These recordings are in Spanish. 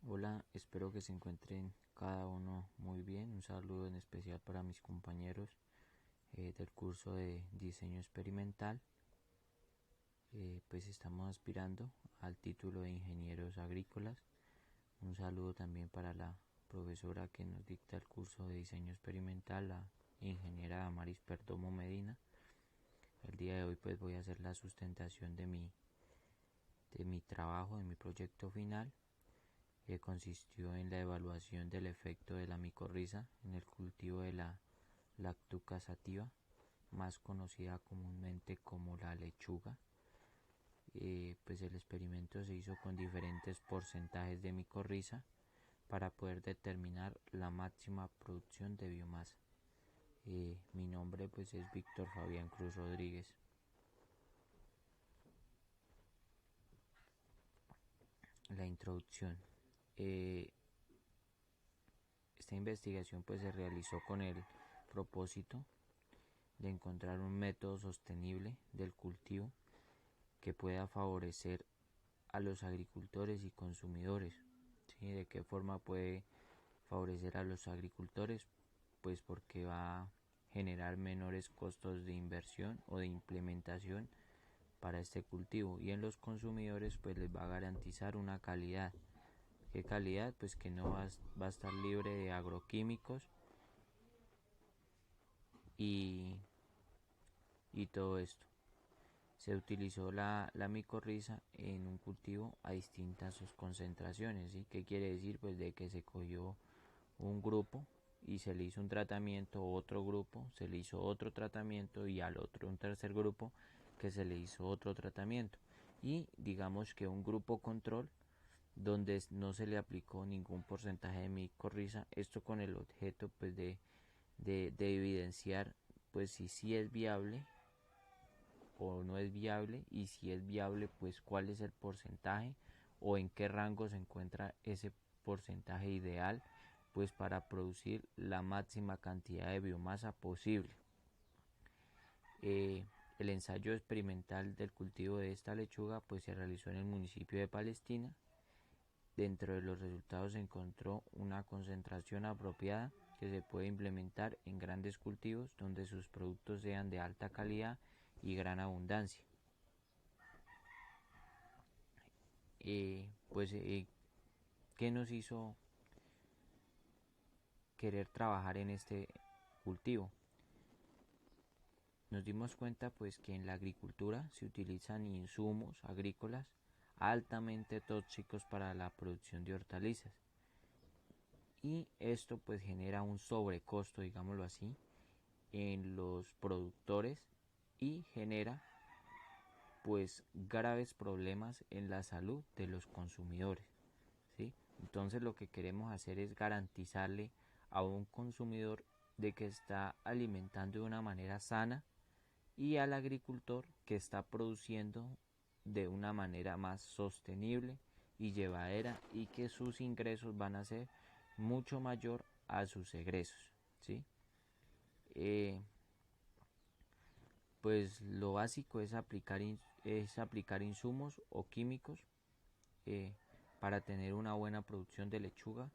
Hola, espero que se encuentren cada uno muy bien. Un saludo en especial para mis compañeros del curso de diseño experimental. Pues estamos aspirando al título de ingenieros agrícolas. Un saludo también para la profesora que nos dicta el curso de diseño experimental, la ingeniera Damaris Perdomo Medina. El día de hoy pues voy a hacer la sustentación de mi trabajo, de mi proyecto final, que consistió en la evaluación del efecto de la micorriza en el cultivo de la Lactuca sativa, más conocida comúnmente como la lechuga. Pues el experimento se hizo con diferentes porcentajes de micorriza para poder determinar la máxima producción de biomasa. Mi nombre pues es Víctor Fabián Cruz Rodríguez. La introducción. Esta investigación pues se realizó con el propósito de encontrar un método sostenible del cultivo que pueda favorecer a los agricultores y consumidores. ¿Sí? ¿De qué forma puede favorecer a los agricultores? Pues porque va a generar menores costos de inversión o de implementación para este cultivo, y en los consumidores pues les va a garantizar una calidad. ¿Qué calidad? Pues que no va a estar libre de agroquímicos y, y todo esto. Se utilizó la micorriza en un cultivo a distintas sus concentraciones, ¿sí? ¿Qué quiere decir? Pues de que se cogió un grupo y se le hizo un tratamiento, otro grupo se le hizo otro tratamiento, y al otro un tercer grupo que se le hizo otro tratamiento, y digamos que un grupo control donde no se le aplicó ningún porcentaje de micorriza, esto con el objeto pues de evidenciar pues si sí es viable o no es viable, y si es viable pues cuál es el porcentaje o en qué rango se encuentra ese porcentaje ideal pues para producir la máxima cantidad de biomasa posible. El ensayo experimental del cultivo de esta lechuga pues se realizó en el municipio de Palestina. Dentro de los resultados se encontró una concentración apropiada que se puede implementar en grandes cultivos donde sus productos sean de alta calidad y gran abundancia. ¿Qué nos hizo querer trabajar en este cultivo? Nos dimos cuenta pues que en la agricultura se utilizan insumos agrícolas altamente tóxicos para la producción de hortalizas, y esto pues genera un sobrecosto, digámoslo así, en los productores y genera pues graves problemas en la salud de los consumidores, ¿sí? Entonces lo que queremos hacer es garantizarle a un consumidor de que está alimentando de una manera sana, y al agricultor que está produciendo de una manera más sostenible y llevadera, y que sus ingresos van a ser mucho mayor a sus egresos, ¿sí? Pues lo básico es aplicar insumos o químicos eh, para tener una buena producción de lechuga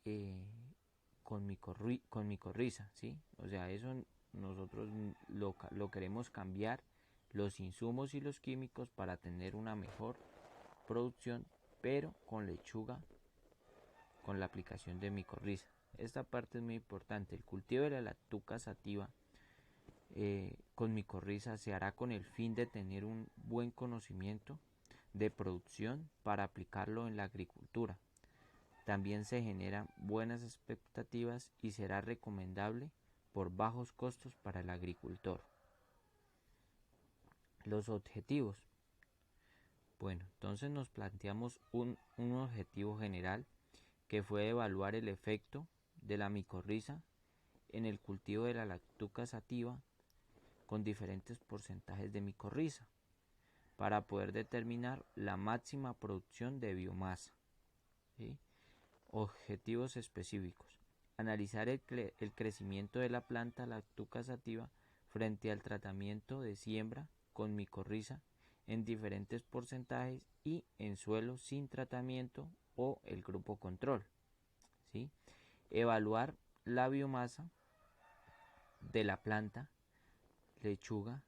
eh, con micorriza, ¿sí? O sea, eso nosotros lo queremos cambiar, los insumos y los químicos, para tener una mejor producción, pero con lechuga, con la aplicación de micorriza. Esta parte es muy importante. El cultivo de la Lactuca sativa con micorriza se hará con el fin de tener un buen conocimiento de producción para aplicarlo en la agricultura. También se generan buenas expectativas y será recomendable por bajos costos para el agricultor. Los objetivos. Bueno, entonces nos planteamos un objetivo general, que fue evaluar el efecto de la micorriza en el cultivo de la Lactuca sativa con diferentes porcentajes de micorriza para poder determinar la máxima producción de biomasa, ¿sí? Objetivos específicos. Analizar el crecimiento de la planta Lactuca sativa frente al tratamiento de siembra con micorriza en diferentes porcentajes y en suelo sin tratamiento o el grupo control, ¿sí? Evaluar la biomasa de la planta lechuga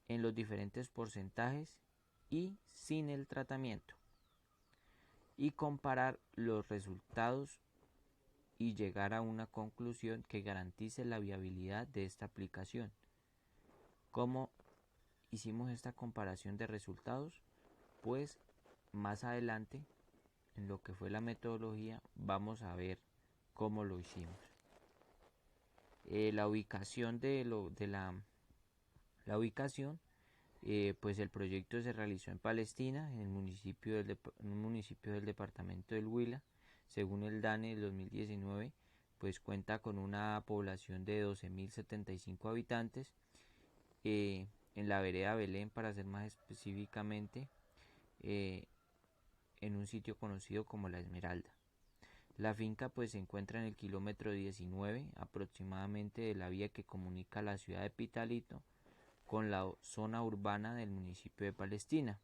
en los diferentes porcentajes y sin el tratamiento, y comparar los resultados y llegar a una conclusión que garantice la viabilidad de esta aplicación. ¿Cómo hicimos esta comparación de resultados? Pues más adelante, en lo que fue la metodología, vamos a ver cómo lo hicimos. La ubicación la ubicación, pues el proyecto se realizó en Palestina, en un municipio del departamento del Huila. Según el DANE del 2019, pues cuenta con una población de 12.075 habitantes. En la vereda Belén, para ser más específicamente, en un sitio conocido como La Esmeralda. La finca pues se encuentra en el kilómetro 19 aproximadamente de la vía que comunica la ciudad de Pitalito con la zona urbana del municipio de Palestina.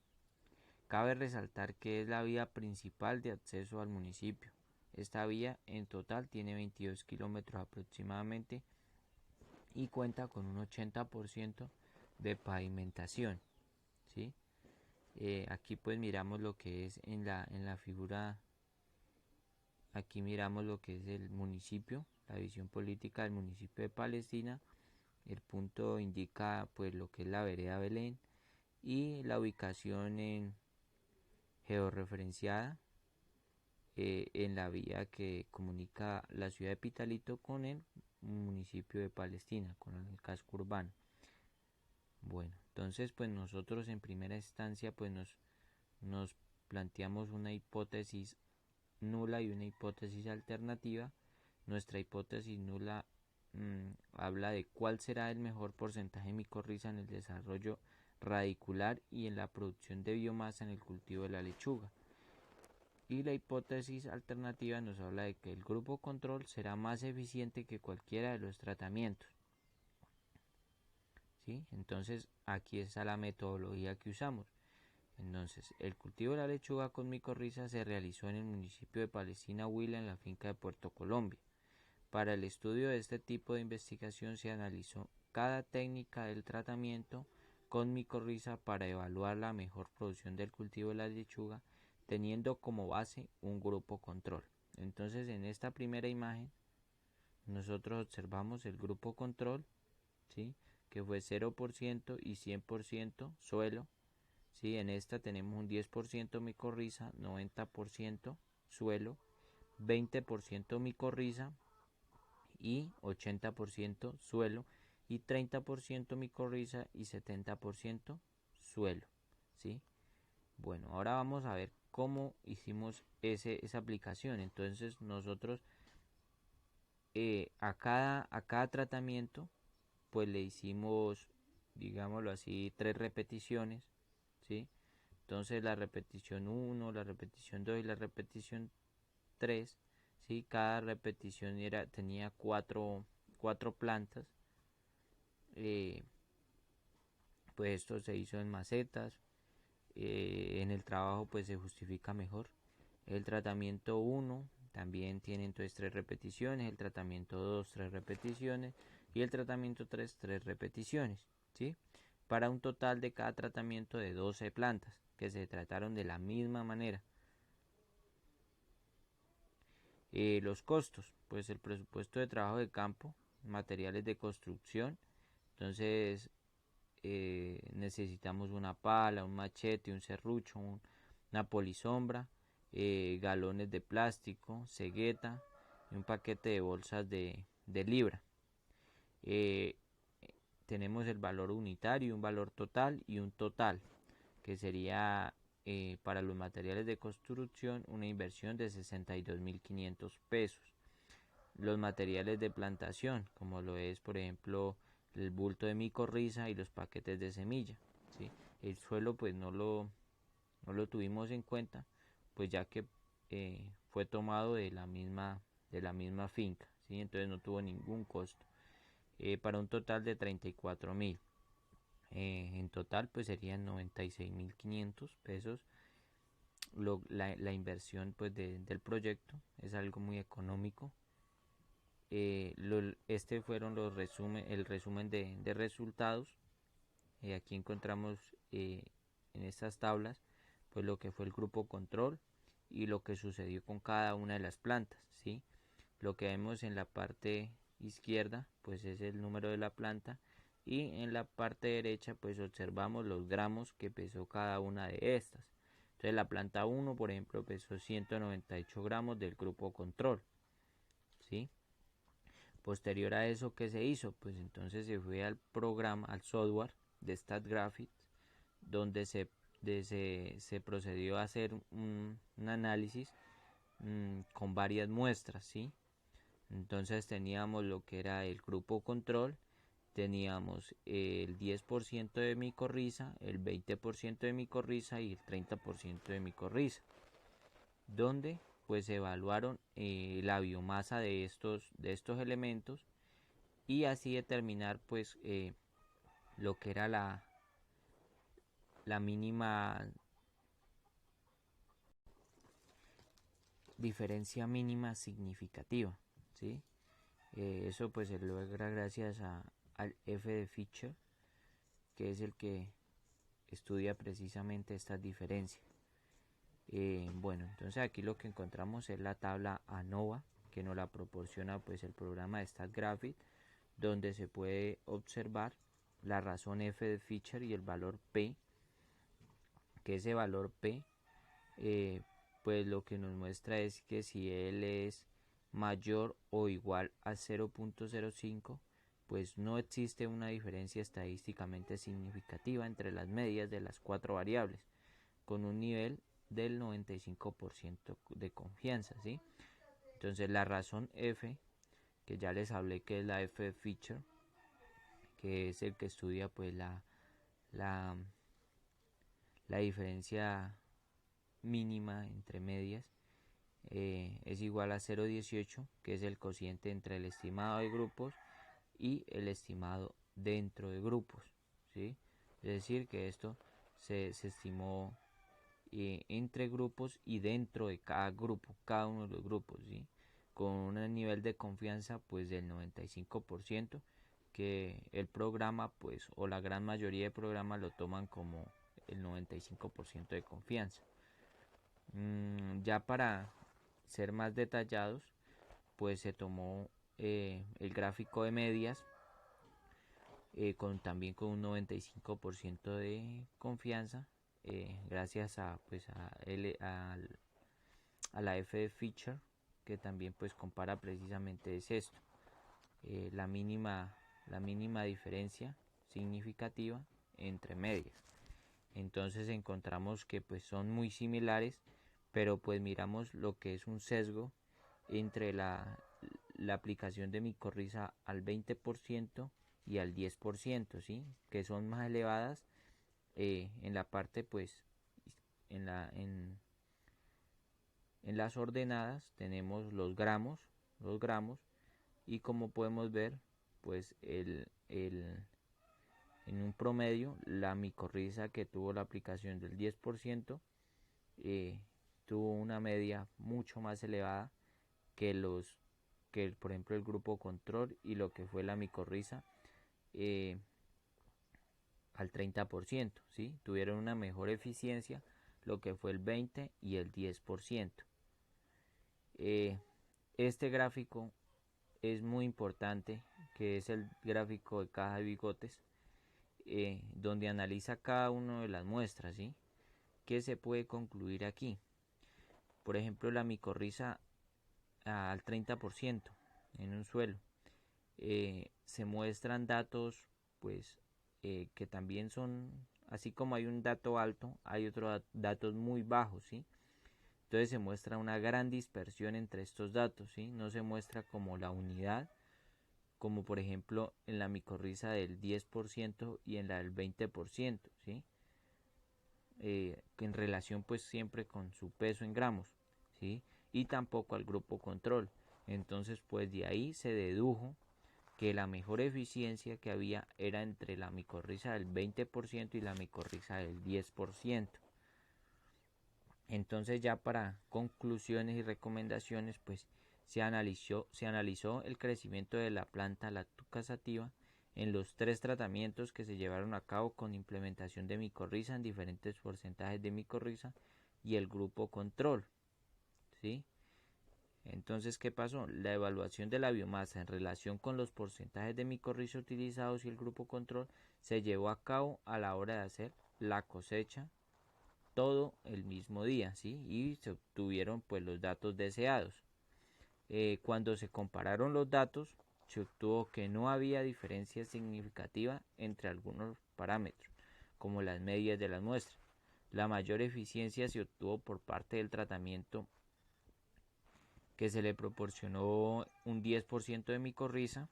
Cabe resaltar que es la vía principal de acceso al municipio. Esta vía en total tiene 22 kilómetros aproximadamente y cuenta con un 80% de pavimentación, ¿sí? Aquí pues miramos lo que es en la figura. Aquí miramos lo que es el municipio, la visión política del municipio de Palestina. El punto indica pues lo que es la vereda Belén y la ubicación georreferenciada en la vía que comunica la ciudad de Pitalito con el municipio de Palestina, con el casco urbano. Bueno, entonces pues nosotros en primera instancia pues nos planteamos una hipótesis nula y una hipótesis alternativa. Nuestra hipótesis nula habla de cuál será el mejor porcentaje de micorriza en el desarrollo radicular y en la producción de biomasa en el cultivo de la lechuga. Y la hipótesis alternativa nos habla de que el grupo control será más eficiente que cualquiera de los tratamientos, ¿sí? Entonces aquí está la metodología que usamos. Entonces, el cultivo de la lechuga con micorriza se realizó en el municipio de Palestina Huila, en la finca de Puerto Colombia. Para el estudio de este tipo de investigación se analizó cada técnica del tratamiento con micorriza para evaluar la mejor producción del cultivo de la lechuga, teniendo como base un grupo control. Entonces, en esta primera imagen nosotros observamos el grupo control, ¿sí?, que fue 0% y 100% suelo. Sí, en esta tenemos un 10% micorriza, 90% suelo, 20% micorriza y 80% suelo, y 30% micorriza y 70% suelo, ¿sí? Bueno, ahora vamos a ver cómo hicimos esa aplicación. Entonces nosotros a cada tratamiento pues le hicimos, digámoslo así, 3 repeticiones, ¿sí? Entonces la repetición 1, la repetición 2 y la repetición 3, ¿sí? Cada repetición tenía cuatro plantas. Pues esto se hizo en macetas. En el trabajo pues se justifica mejor. El tratamiento 1 también tiene entonces 3 repeticiones, el tratamiento 2 3 repeticiones y el tratamiento 3 3 repeticiones, ¿sí? Para un total de cada tratamiento de 12 plantas que se trataron de la misma manera. Los costos, pues el presupuesto de trabajo de campo, materiales de construcción. Entonces necesitamos una pala, un machete, un serrucho, una polisombra, galones de plástico, cegueta y un paquete de bolsas de libra. Tenemos el valor unitario, un valor total y un total, que sería para los materiales de construcción una inversión de 62.500 pesos. Los materiales de plantación, como lo es por ejemplo el bulto de micorriza y los paquetes de semilla, ¿sí? El suelo pues no lo tuvimos en cuenta, pues ya que fue tomado de la misma finca, ¿sí? Entonces no tuvo ningún costo, para un total de 34.000. En total pues serían 96.500 pesos. La inversión pues del proyecto es algo muy económico. Este fueron el resumen de resultados. Aquí encontramos en estas tablas pues lo que fue el grupo control y lo que sucedió con cada una de las plantas, ¿sí? Lo que vemos en la parte izquierda pues es el número de la planta, y en la parte derecha pues observamos los gramos que pesó cada una de estas. Entonces la planta 1 por ejemplo pesó 198 gramos del grupo control, ¿sí? Posterior a eso, ¿qué se hizo? Pues entonces se fue al programa, al software de StatGraphics, donde se procedió a hacer un análisis con varias muestras, ¿sí? Entonces teníamos lo que era el grupo control, teníamos el 10% de micorriza, el 20% de micorriza y el 30% de micorriza, donde pues se evaluaron la biomasa de estos elementos, y así determinar pues lo que era la mínima diferencia mínima significativa, ¿sí? Eso pues se logra gracias al F de Fischer, que es el que estudia precisamente estas diferencias. Bueno, entonces aquí lo que encontramos es la tabla ANOVA, que nos la proporciona pues el programa de StatGraphics, donde se puede observar la razón F de Fischer y el valor P, que ese valor P pues lo que nos muestra es que si él es mayor o igual a 0.05, pues no existe una diferencia estadísticamente significativa entre las medias de las cuatro variables, con un nivel del 95% de confianza, ¿sí? Entonces la razón F, que ya les hablé que es la F de Fischer, que es el que estudia pues la, la diferencia mínima entre medias, es igual a 0.18, que es el cociente entre el estimado de grupos y el estimado dentro de grupos, ¿sí? Es decir, que esto se estimó entre grupos y dentro de cada grupo, cada uno de los grupos, ¿sí? Con un nivel de confianza pues del 95%, que el programa pues o la gran mayoría de programas lo toman como el 95% de confianza. Ya para ser más detallados pues se tomó el gráfico de medias también con un 95% de confianza, gracias a pues a la F de Fischer, que también pues compara precisamente es esto, la mínima diferencia significativa entre medias. Entonces encontramos que pues son muy similares, pero pues miramos lo que es un sesgo entre la aplicación de micorriza al 20% y al 10%, ¿sí? Que son más elevadas en la parte pues en las ordenadas tenemos los gramos, y como podemos ver pues en un promedio la micorriza que tuvo la aplicación del 10% tuvo una media mucho más elevada que por ejemplo el grupo control y lo que fue la micorriza al 30%, ¿sí? Tuvieron una mejor eficiencia lo que fue el 20 y el 10%. Este gráfico es muy importante, que es el gráfico de caja de bigotes, donde analiza cada una de las muestras, ¿sí? ¿Qué se puede concluir aquí? Por ejemplo, la micorriza al 30% en un suelo. Se muestran datos pues que también son, así como hay un dato alto, hay otros datos muy bajos, ¿sí? Entonces se muestra una gran dispersión entre estos datos, ¿sí? No se muestra como la unidad, como por ejemplo en la micorriza del 10% y en la del 20%, ¿sí? En relación pues siempre con su peso en gramos, ¿sí? Y tampoco al grupo control. Entonces pues de ahí se dedujo que la mejor eficiencia que había era entre la micorriza del 20% y la micorriza del 10%. Entonces, ya para conclusiones y recomendaciones, pues se analizó el crecimiento de la planta Lactuca sativa en los 3 tratamientos que se llevaron a cabo con implementación de micorriza en diferentes porcentajes de micorriza y el grupo control, ¿sí? Entonces, ¿qué pasó? La evaluación de la biomasa en relación con los porcentajes de micorriza utilizados y el grupo control se llevó a cabo a la hora de hacer la cosecha todo el mismo día, ¿sí? Y se obtuvieron pues los datos deseados. Cuando se compararon los datos, se obtuvo que no había diferencia significativa entre algunos parámetros, como las medias de las muestras. La mayor eficiencia se obtuvo por parte del tratamiento que se le proporcionó un 10% de micorriza,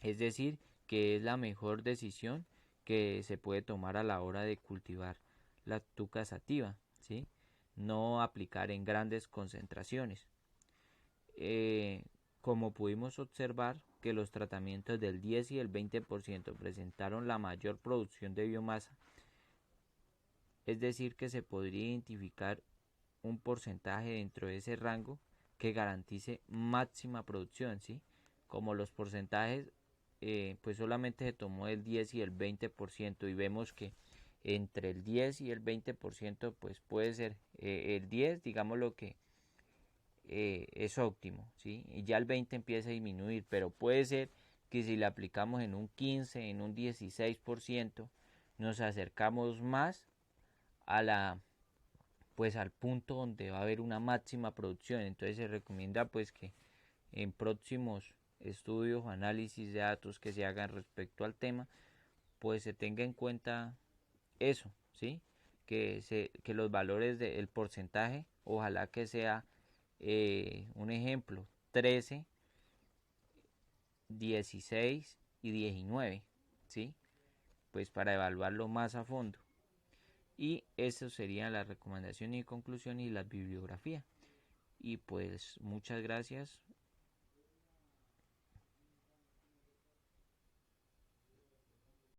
es decir, que es la mejor decisión que se puede tomar a la hora de cultivar Lactuca sativa, ¿sí? No aplicar en grandes concentraciones. Como pudimos observar que los tratamientos del 10 y el 20% presentaron la mayor producción de biomasa, es decir, que se podría identificar un porcentaje dentro de ese rango que garantice máxima producción, ¿sí? Como los porcentajes, pues solamente se tomó el 10 y el 20% y vemos que entre el 10 y el 20% pues puede ser el 10, digamos lo que es óptimo, ¿sí? Y ya el 20 empieza a disminuir, pero puede ser que si le aplicamos en un 15, en un 16%, nos acercamos más a la pues al punto donde va a haber una máxima producción. Entonces se recomienda pues que en próximos estudios o análisis de datos que se hagan respecto al tema, pues se tenga en cuenta eso, ¿sí? Que los valores del porcentaje, ojalá que sea un ejemplo, 13, 16 y 19, ¿sí? Pues para evaluarlo más a fondo. Y eso serían las recomendaciones y conclusiones y la bibliografía. Y pues muchas gracias